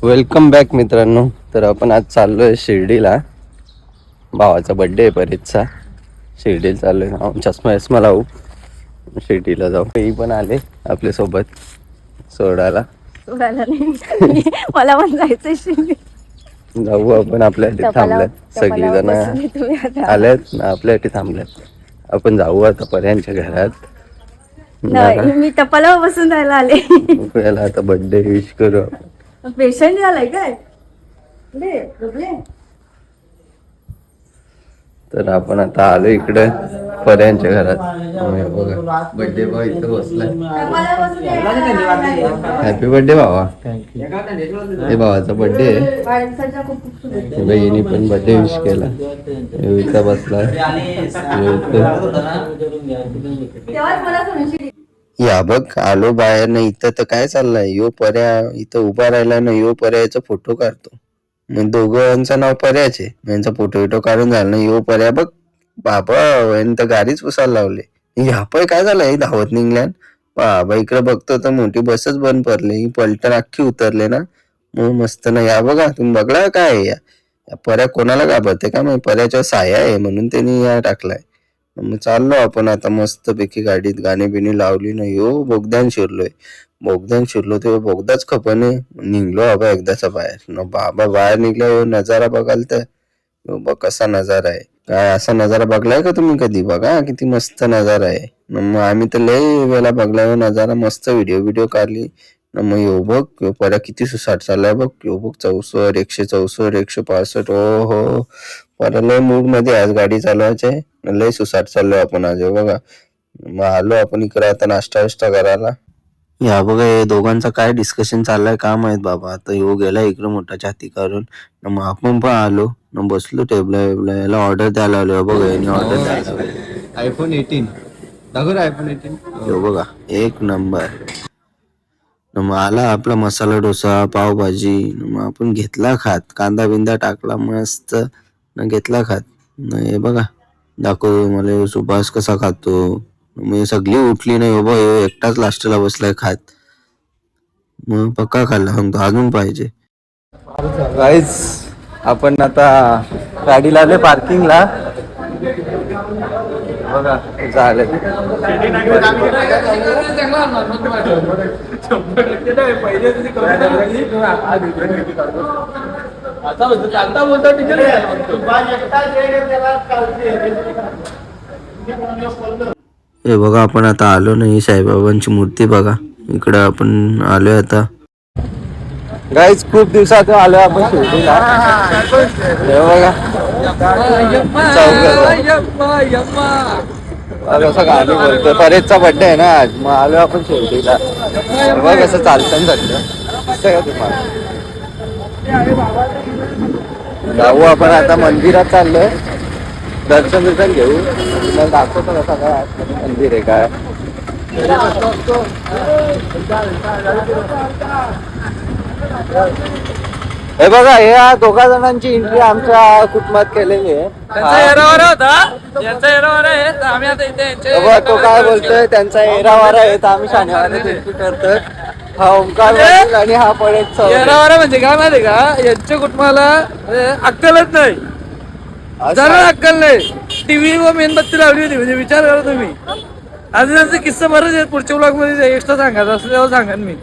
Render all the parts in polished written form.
Welcome back मित्रांनो. तर आपण आज चाललोय शिर्डीला. भावाचा बर्थडे आहे परेशचा. शिर्डीला चाललोय. चष्मा लावू, शिर्डीला जाऊ. ही पण आले आपल्या सोबत सोडायला. नाही मला पण जायचंय शिर्डी. जाऊ आपण. आपल्यासाठी थांबल्यात सगळी जण आल्यात ना, आपल्यासाठी थांबल्यात. आपण जाऊ आता पर्यांच्या घरात. नाही मी टपाला बसून राहायला आले. आपल्याला आता बर्थडे विश करू. पेशंट झालाय काय? तर आपण आता आलो इकडे पर्यांच्या घरात. बघा बर्थडे बॉय इथं बसलाय. हॅपी बर्थडे भावा. हे भावाचा बर्थडे आहे. बहिणी पण बर्थडे विश केला. इथं बसलाय. या बघ आलो बाहेर. नाही इथं तर काय चाललंय. यो पर्या इथं उभा राहिला ना. यो पर्याचा फोटो काढतो. मग दोघांचं नाव पर्याचे. यांचा फोटो काढून झाला ना. यो पर्या बघ बाबा यांनी तर गाडीच पुसायला लावले. ह्या पण काय झालंय धावत निघल्यान. बाबा इकडे बघतो तर मोठी बसच बंद पडली. पलटण अख्खी उतरले ना. मग मस्त ना. या बघा तुम्ही बघला काय आहे या पर्या कोणाला घाबरते का. मग पर्याच्या साया आहे म्हणून त्यांनी या टाकलाय. मग चाललो आपण आता मस्त पैकी गाडीत. गाणी बिणी लावली ना. यो बोगद्यान शिरलो ते बोगदाच खपने. निघलो बाबा एकदाचा बाहेर न. बाबा बाहेर निघलो नजारा बघाल तर बघ कसा नजारा आहे. काय असा नजारा बघलाय का तुम्ही कधी. बघा किती मस्त नजारा आहे. मग आम्ही तर लय वेळा बघलाय नजारा. मस्त व्हिडिओ काढली. मग यो बघ पर्या किती सुसाट चाललाय बघ. यो बघ 64 164 165. ओ हो पर्या लय मूड मध्ये आज गाडी चालवायचे. लय सुसाट चाललोय आपण आज. बघा मग आलो आपण इकडे आता नाश्ता करायला. या बघा हे दोघांचं काय डिस्कशन चाललंय का माहित बाबा. आता यो गेला इकडे मोठा छाती करून. मग आपण पण आलो न बसलो टेबला. याला ऑर्डर द्यायला आलो. बघा याने ऑर्डर द्यायला आयफोन 18 दाखव रे. आयफोन 18 यो बघा एक नंबर. मग आला आपला मसाला डोसा पावभाजी. मग आपण घेतला खात. कांदा बिंदा टाकला मस्त न घेतला खात. हे बघा दाखव मला सुभाष कसा खातो. मग सगळी उठली नाही बाबा. एकटाच लास्टला बसलाय खात. मग पक्का खाल्ला सांगतो अजून पाहिजे. गाईज आपण आता गाडीला आले पार्किंगला. बघा झालं. हे बघा आपण आता आलो नाही. साईबाबांची मूर्ती बघा इकडं आपण आलोय आता. गाईज खूप दिवसात आलो आपण शिर्डीला. हे बघा कसं गाणी बोलतोय. परेशचा बर्थडे आहे ना आज. मग आलो आपण शिर्डीला. बघा कसं चालतं सगळं तुम्हाला. जाऊ आपण आता मंदिरात चाललोय. दर्शन घेऊ. दाखवतो कसं काय मंदिर आहे काय. हे बघा या दोघा जणांची एंट्री आमच्या कुटुंबात केलेली आहे. तो काय बोलतोय त्यांचा एरावारा आहे तर आम्ही शानेवारात एंट्री करतोय. हा ओंकार आणि हा पडेल एरावारा म्हणजे काय माहिती का. यांच्या कुटुंबाला अक्कलच नाही. जरा अक्कल नाही. टीव्ही व मेणबत्ती लावली होती म्हणजे विचार करा तुम्ही. आज त्यांचा किस्सा बरंच आहे. पुढच्या ब्लॉग मध्ये एक्स्ट्रा सांगायचं असं तेव्हा सांगेन मी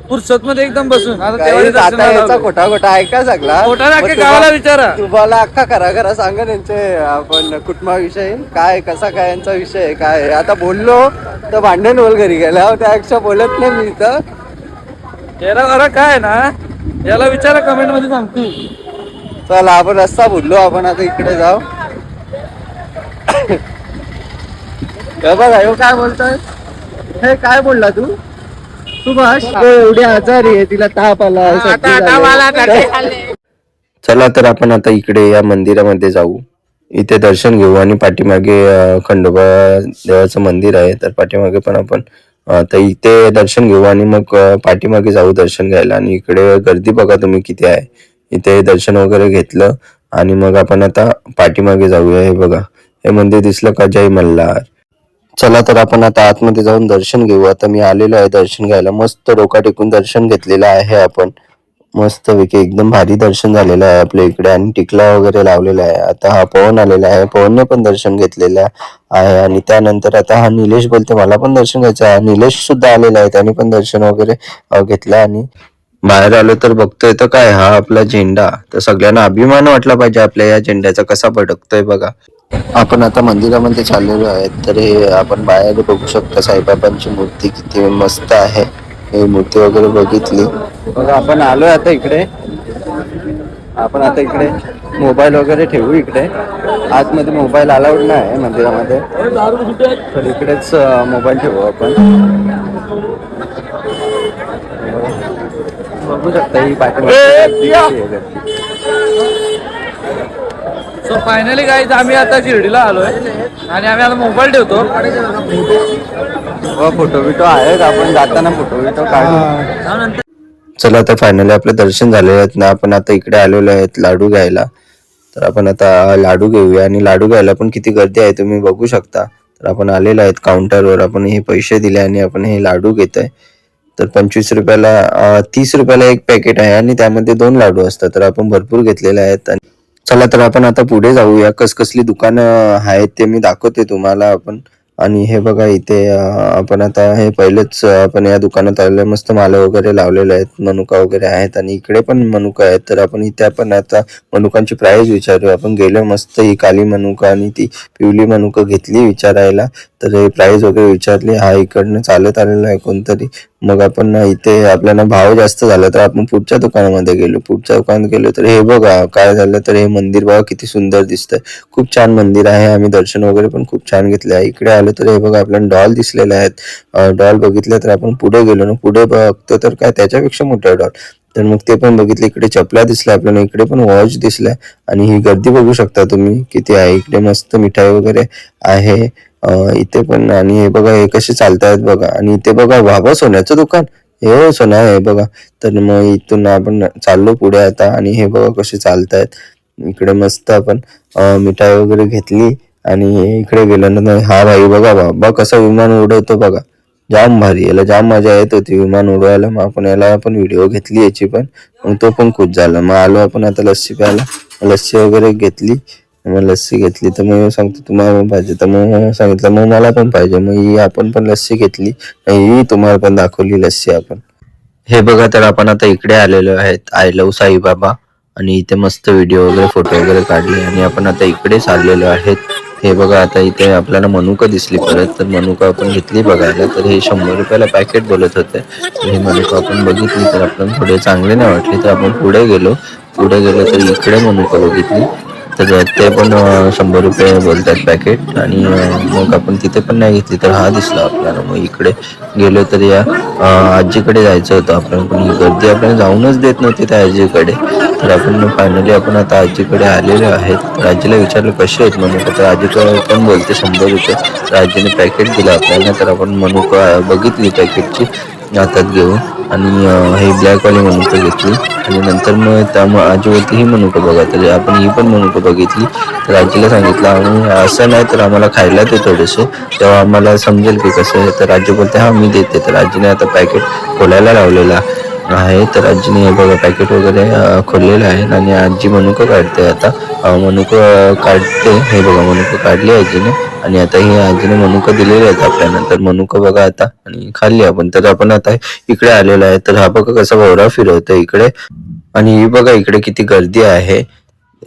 पुरसत मध्ये एकदम बसून. आता खोटा ऐका सगळा. खोटा गावाला विचारा. तुम्हाला अख्खा खरा सांगा त्यांचे आपण कुटुंबाविषयी काय कसा काय यांचा विषय काय. आता बोललो तर भांडण बोल घरी गेल्या त्यापेक्षा बोलत नाही मी इथं. एरावारा काय ना याला विचारा कमेंट मध्ये सांगतो. चला आपण रस्ता बोललो. आपण आता इकडे जाऊ. बघा काय बोलतोय. हे काय बोलला तू सुभाष. एवढी आजारी आहे तिला ताप आला. चला तर आपण आता इकडे या मंदिरामध्ये जाऊ. इथे दर्शन घेऊ आणि पाठीमागे खंडोबा देवाचं मंदिर आहे. तर पाठीमागे पण आपण तर इथे दर्शन घेऊ आणि मग पाठीमागे जाऊ दर्शन घ्यायला. आणि इकडे गर्दी बघा तुम्ही किती आहे. इथे दर्शन वगैरे घेतलं आणि मग आपण आता पाठीमागे जाऊया. हे बघा हे मंदिर दिसलं का. जय मल्हार. चला तर आपण आता आतमध्ये जाऊन दर्शन घेऊ. आता मी आलेलो आहे दर्शन घ्यायला. मस्त डोका टेकून दर्शन घेतलेलं आहे आपण. मस्तपैकी एकदम भारी दर्शन झालेलं आहे आपल्या इकडे आणि टिकला वगैरे लावलेला आहे. आता हा पवन आलेला आहे, पवनने पण दर्शन घेतलेलं आहे आणि त्यानंतर आता हा निलेश बोलते मला पण दर्शन घ्यायचं आहे. निलेश सुद्धा आलेला आहे, त्याने पण दर्शन वगैरे घेतलं आणि बाहेर आलो तर बघतोय तर काय हा आपला झेंडा, तर सगळ्यांना अभिमान वाटला पाहिजे आपल्या या झेंड्याचा, कसा फडकतोय बघा. आपण आता मंदिरामध्ये चाललेलो आहे तर हे आपण बाहेर बघू शकता साईबाबांची मूर्ती किती मस्त आहे. ही मूर्ती वगैरे बघितली बघा आपण आलोय आता इकडे. आपण आता इकडे मोबाईल वगैरे ठेवू इकडे. आतमध्ये मोबाईल अलाउड नाही आहे मंदिरामध्ये, तर इकडेच मोबाईल ठेवू आपण. बघू शकता ही सो फायनली गाईज आम्ही आता शिर्डीला आलोय आणि आम्ही आता मोबाईल ठेवतो. फोटो बिटो आहेत, आपण जाताना फोटो बिटो काढू. चला तर फायनली आपलं दर्शन झालेलं आहेत ना. आपण आता इकडे आलेलो आहेत लाडू घ्यायला, तर आपण आता लाडू घेऊया. आणि लाडू घ्यायला पण किती गर्दी आहे तुम्ही बघू शकता. तर आपण आलेलो आहेत काउंटरवर, आपण हे पैसे दिले आणि आपण हे लाडू घेतोय. तर 25 रुपयाला 30 रुपयाला एक पॅकेट आहे आणि त्यामध्ये 2 लाडू असतात. तर आपण भरपूर घेतलेले आहेत. आणि चला तर आपण आता पुढे जाऊया. कसली दुकानं आहेत ते मी दाखवते तुम्हाला आपण. आणि हे बघा इथे आपण आता हे पहिलेच आपण या दुकानात आलेलं, मस्त माला वगैरे लावलेले आहेत, मनुका वगैरे आहेत आणि इकडे पण मनुका आहेत. तर आपण इथे आपण आता मनुकांची प्राइस विचारू. आपण गेलो मस्त ही काली मनुका आणि ती पिवली मनुका घेतली विचारायला, तर हे प्राइस वगैरे विचारली. हा इकडनं चालत आलेला आहे कोणतरी. मग आपण इथे आपल्याला भाव जास्त झाला तर आपण पुढच्या दुकानामध्ये गेलो. पुढच्या दुकानात गेलो तर हे बघा काय झालं, तर हे मंदिर बघा किती सुंदर दिसतंय, खूप छान मंदिर आहे. आम्ही दर्शन वगैरे पण खूप छान घेतले आहे. इकडे आलो तर हे बघा आपल्याला डॉल दिसलेले आहेत. डॉल बघितले तर आपण पुढे गेलो ना, पुढे बघतो तर काय त्याच्यापेक्षा मोठा डॉल, तर मग ते पण बघितले. इकडे चपला दिसल्या आपल्याला, इकडे पण वॉच दिसलाय आणि ही गर्दी बघू शकता तुम्ही किती आहे. इकडे मस्त मिठाई वगैरे आहे इथे पण. आणि हे बघा हे कसे चालतायत बघा. आणि इथे बघा बाबा सोन्याचं दुकान, हे हो सोना आहे बघा. तर मग इथून आपण चाललो पुढे आता आणि हे बघा कसे चालतायत. इकडे मस्त आपण मिठाई वगैरे घेतली आणि इकडे गेल्यानंतर हा भाई बघा बाबा कसा विमान उडवतो बघा, जाम भारी. याला जाम मजा येत होती विमान उडवायला. मग आपण याला पण व्हिडिओ घेतली याची पण, मग तो पण खुश झाला. मग आलो आपण आता लस्सी प्यायला. लस्सी वगैरे घेतली. मग लस्सी घेतली तर मग सांगतो तुम्हाला पाहिजे, तर मग सांगितलं मग मला पण पाहिजे. मग ही आपण पण लस्सी घेतली, ही तुम्हाला पण दाखवली लस्सी आपण. हे बघा तर आपण आता इकडे आलेलो आहेत आय लव्ह साईबाबा आणि इथे मस्त व्हिडिओ वगैरे फोटो वगैरे काढले आणि आपण आता इकडे चाललेलो आहेत. हे बघा आता इथे आपल्याला मनुका दिसली परत, तर मनुका आपण घेतली बघायला. तर हे 100 रुपयाला पॅकेट बोलत होते. तर हे मनुका आपण बघितली तर आपल्याला थोडे चांगले नाही वाटले, तर आपण पुढे गेलो तर इकडे मनुका बघितली तर ते पण 100 रुपये बोलतात पॅकेट. आणि मग आपण तिथे पण नाही घेतली तर हा दिसला आपल्याला. मग इकडे गेलो तर या आजीकडे जायचं होतं आपल्याला, पण ही गर्दी आपल्याला जाऊनच देत नव्हती त्या आजीकडे. तर आपण फायनली आपण आता आजीकडे आलेलो आहेत. तर आजीला विचारलं कसे आहेत मनुका, तर आजीकडे पण बोलते 100 रुपये. तर आजीने पॅकेट दिलं आपल्याला. तर आपण मनुका बघितली पॅकेटची हातात घेऊन आणि हे ब्लॅकवाली मनुका घेतली आणि नंतर मग त्या आजी बोलते ही मनुका बघा. तर आपण ही पण मनुका बघितली. तर आजीला सांगितलं आणि असं नाही तर आम्हाला खायला ते थोडेसे, तेव्हा आम्हाला समजेल की कसं आहे. तर आजी बोलते हा मी देते. तर आजीने आता पॅकेट खोलायला लावलेला आहे. तर आजीने हे बघा पॅकेट वगैरे खोललेलं आहे आणि आजी मनुका काढते आता. मनुका काढते, हे बघा मनुका काढली आजीने आणि आता ही आजीने मनुका दिलेले आहेत आपल्याला. तर मनुका बघा आता आणि खाल्ली आपण. तर आपण आता इकडे आलेलो आहे. तर हा बघा कसा भोवरा फिरवतो इकडे आणि ही बघा इकडे किती गर्दी आहे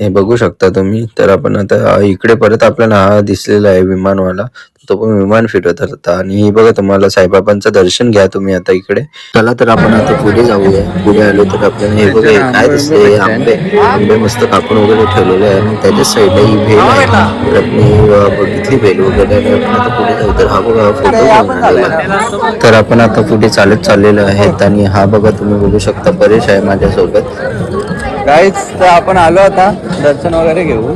हे बघू शकता तुम्ही. तर आपण आता इकडे परत आपल्याला हा दिसलेला आहे विमानवाला, तो पण विमान फिरवत होता. आणि ही बघा तुम्हाला साईबाबांचं दर्शन घ्या तुम्ही आता इकडे. चला तर आपण आता पुढे जाऊया. पुढे आलो तर आपल्याला हे बघा काय दिसले आंबे मस्त कापून वगैरे ठेवलेले आहे आणि त्याच्या साईडला ही भेल आहे. तर आपण बघितली भेल वगैरे आणि आपण आता पुढे जाऊ. तर हा बघा फोटो घेऊन आलेला. तर आपण आता पुढे चाललेलो आहेत आणि हा बघा तुम्ही बघू शकता परेश आहे माझ्यासोबत. गाईज तर आपण आलो आता दर्शन वगैरे घेऊ.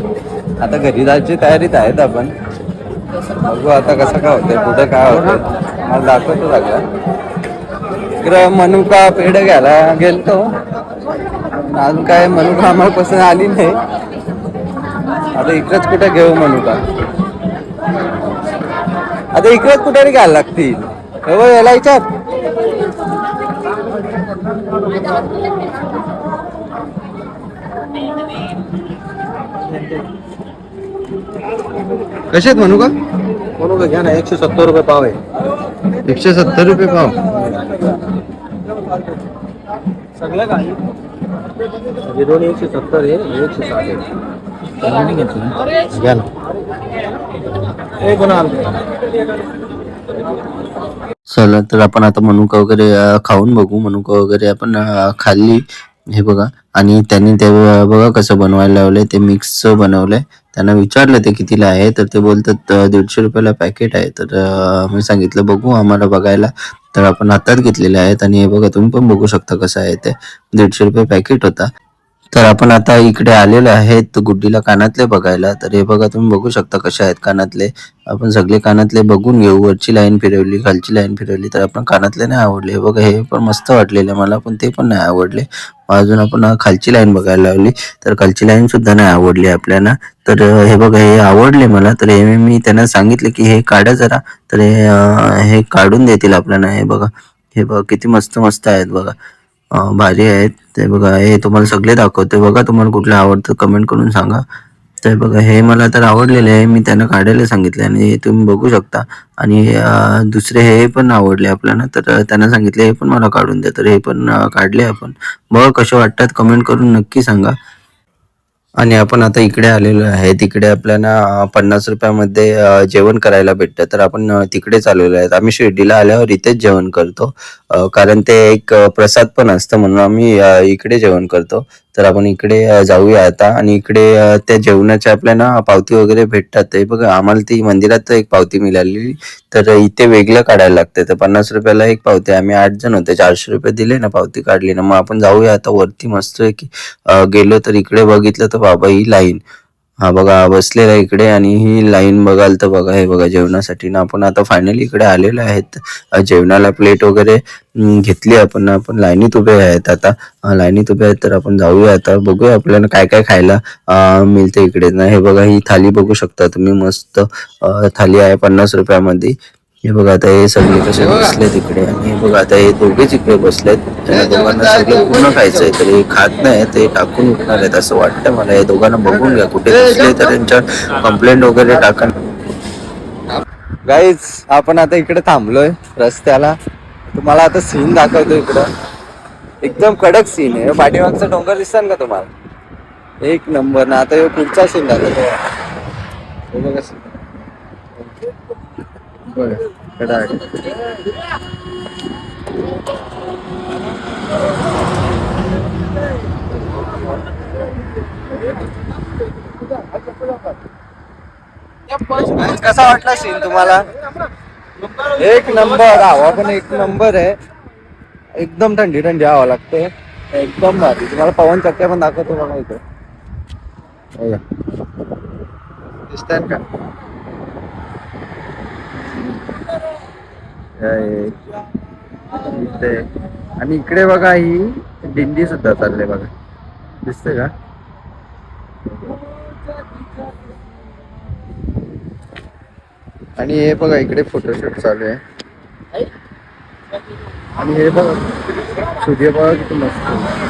आता घरी जायची तयारीत आहेत आपण. बघू आता कसं काय होतंय, पुढे काय होतंय मला दाखवतो सगळं. इकडं मनुका पेढ घ्यायला गेलतो, अजून काय मनुका आम्हाला पसंत आली नाही. आता इकडेच कुठे घेऊ मनुका, आता इकडेच कुठे घ्यायला लागतील. याला विचार कसे आहेत म्हणू का? म्हणून घ्या ना 170 रुपये पाव आहे. 170 रुपये पाव. सगळं काही हे दोन्ही 170 आहे, हे 160 आहे. घ्या ना. चला तर आपण आता मनुका वगैरे खाऊन बघू. मनुका वगैरे आपण खाल्ली. हे बघा, आणि त्यांनी ते बघा कसं बनवायला लावलंय, ते मिक्स बनवलंय. त्यांना विचारलं ते कितीला आहे, तर ते बोलतात 150 रुपयाला पॅकेट आहे. तर मी सांगितलं बघू आम्हाला बघायला. तर आपण हातात घेतलेले आहेत आणि हे बघा तुम्ही पण बघू शकता कसं आहे ते. 150 रुपये पॅकेट होता. तर आपण आता इकडे आलेलो आहेत गुड्डीला कानातले बघायला. तर हे बघा तुम्ही बघू शकता कसे आहेत कानातले. आपण सगळे कानातले बघून घेऊ. वरची लाईन फिरवली, खालची लाईन फिरवली, तर आपण कानातले नाही आवडले. हे बघा हे पण मस्त वाटलेले मला, पण ते पण नाही आवडले. अजून आपण खालची लाईन बघायला लावली, तर खालची लाईन सुद्धा नाही आवडली आपल्याला. तर हे बघा हे आवडले मला. तर हे मी त्यांना सांगितले की हे काढा जरा, तर हे काढून देतील आपल्याला. हे बघा, हे बघा किती मस्त मस्त आहेत बघा. भारी आहेत ते बघा. हे तुम्हाला सगळे दाखवते बघा, तुम्हाला कुठले आवडतं कमेंट करून सांगा. तर बघा हे मला तर आवडलेले आहे, मी त्यांना काढायला सांगितले आणि हे तुम्ही बघू शकता. आणि दुसरे हे पण आवडले आपल्याला, तर त्यांना सांगितले हे पण मला काढून द्या. तर हे पण काढले आपण. बघा कसे वाटतात कमेंट करून नक्की सांगा. आणि आपण आता इकडे आलेलो आहे. तिकडे आपल्याला 50 रुपयामध्ये जेवण करायला भेटतं. तर आपण तिकडेच आलेलो आहेत. आम्ही शिर्डीला आल्यावर इथेच जेवण करतो, कारण ते एक प्रसाद पण असतं म्हणून आम्ही इकडे जेवण करतो. तर आपण इकडे जाऊया आता. आणि इकडे त्या जेवणाच्या आपल्याला पावती वगैरे भेटतात. ते बघा आम्हाला ती मंदिरात एक पावती मिळाली, तर इथे वेगळं काढायला लागते. तर 50 रुपयाला एक पावती. आम्ही 8 जण होते, 400 रुपये दिले ना, पावती काढली ना. मग आपण जाऊया आता वरती मस्त की. गेलो तर इकडे बघितलं तर बाबा ही लाईन, हा बघा बसलेला इकडे, आणि ही लाईन बघाल तर बघा हे बघा जेवणासाठी ना. आपण आता फायनली इकडे आलेलो आहेत. जेवणाला प्लेट वगैरे घेतली आपण. आपण लाईनीत उभे आहेत आता. लाईनीत उभे आहेत, तर आपण जाऊया आता. बघूया आपल्याला काय काय खायला मिळते इकडे ना. हे बघा ही थाली बघू शकता तुम्ही, मस्त थाली आहे 50 रुपयामध्ये. हे बघा आता हे सगळे कसे बसले तिकडे, आणि हे बघा आता हे दोघेच इकडे बसलेत. त्यांना दोघांना सगळं पूर्ण खायचंय, तर हे खात नाही, ते टाकून उठणार आहेत असं वाटतं मला. हे दोघांना बघून घ्या कुठे बसले, तर त्यांच्यावर कंप्लेंट वगैरे टाका. गाईज आपण आता इकडे थांबलोय रस्त्याला. तुम्हाला आता सीन दाखवतो इकडं. एकदम कडक सीन आहे. पाठीमागचा डोंगर दिसतात का तुम्हाला? एक नंबर ना. आता हे पुढचा सीन दाखवतो. हे बघा scene. बघा कडक. कसा वाटला सीन तुम्हाला? एक नंबर. हवा पण एक नंबर आहे. एकदम थंडी थंडी हवा लागते. एकदम भारी. तुम्हाला पवन चक्क्या पण दाखवतो बघा इथे. दिसतात का? इथे आणि इकडे बघा ही दिंडी सुद्धा चालले बघा, दिसते का? आणि हे बघा इकडे फोटोशूट चालू आहे. आणि हे बघा सूर्य बघा किती मस्त.